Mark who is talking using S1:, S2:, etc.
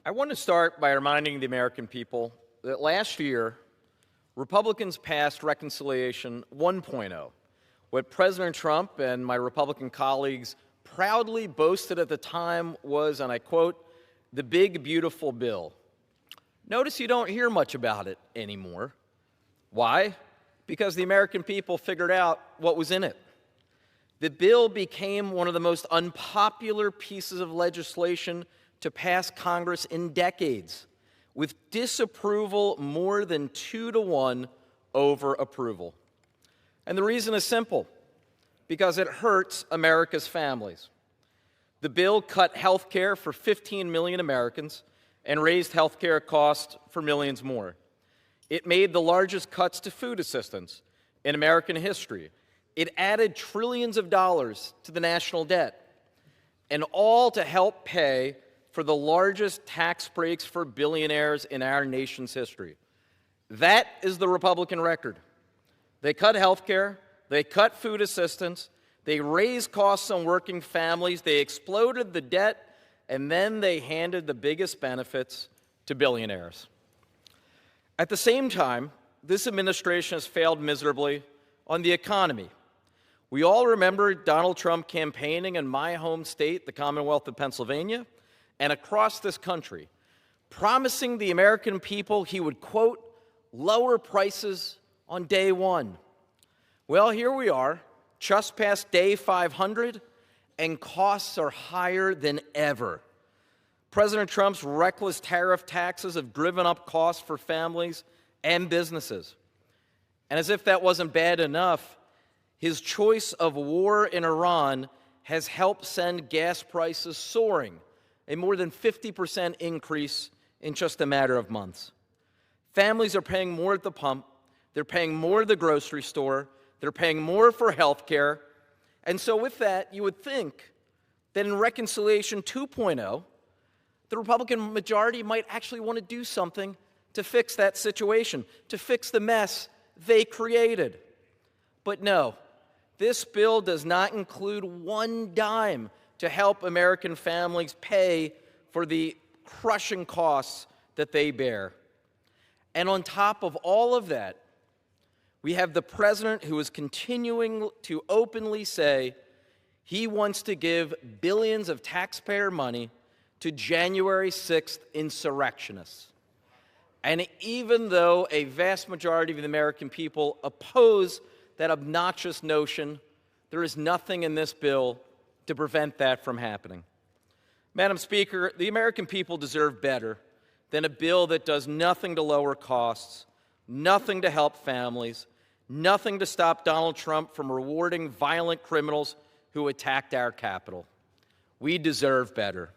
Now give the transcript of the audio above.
S1: I want to start by reminding the American people that last year, Republicans passed Reconciliation 1.0, what President Trump and my Republican colleagues proudly boasted at the time was, and I quote, the big, beautiful bill. Notice you don't hear much about it anymore. Why? Because the American people figured out what was in it. The bill became one of the most unpopular pieces of legislation to pass Congress in decades, with disapproval more than 2-to-1 over approval. And the reason is simple, because it hurts America's families. The bill cut health care for 15 million Americans and raised health care costs for millions more. It made the largest cuts to food assistance in American history. It added trillions of dollars to the national debt, and all to help pay for the largest tax breaks for billionaires in our nation's history. That is the Republican record. They cut health care, they cut food assistance, they raised costs on working families, they exploded the debt, and then they handed the biggest benefits to billionaires. At the same time, this administration has failed miserably on the economy. We all remember Donald Trump campaigning in my home state, the Commonwealth of Pennsylvania, and across this country, promising the American people he would, quote, lower prices on day one. Well, here we are, just past day 500, and costs are higher than ever. President Trump's reckless tariff taxes have driven up costs for families and businesses. And as if that wasn't bad enough, his choice of war in Iran has helped send gas prices soaring, a more than 50% increase in just a matter of months. Families are paying more at the pump, they're paying more at the grocery store, they're paying more for health care. And so with that, you would think that in Reconciliation 2.0, the Republican majority might actually want to do something to fix that situation, to fix the mess they created. But no, this bill does not include one dime to help American families pay for the crushing costs that they bear. And on top of all of that, we have the president who is continuing to openly say he wants to give billions of taxpayer money to January 6th insurrectionists. And even though a vast majority of the American people oppose that obnoxious notion, there is nothing in this bill to prevent that from happening. Madam Speaker, the American people deserve better than a bill that does nothing to lower costs, nothing to help families, nothing to stop Donald Trump from rewarding violent criminals who attacked our Capitol. We deserve better.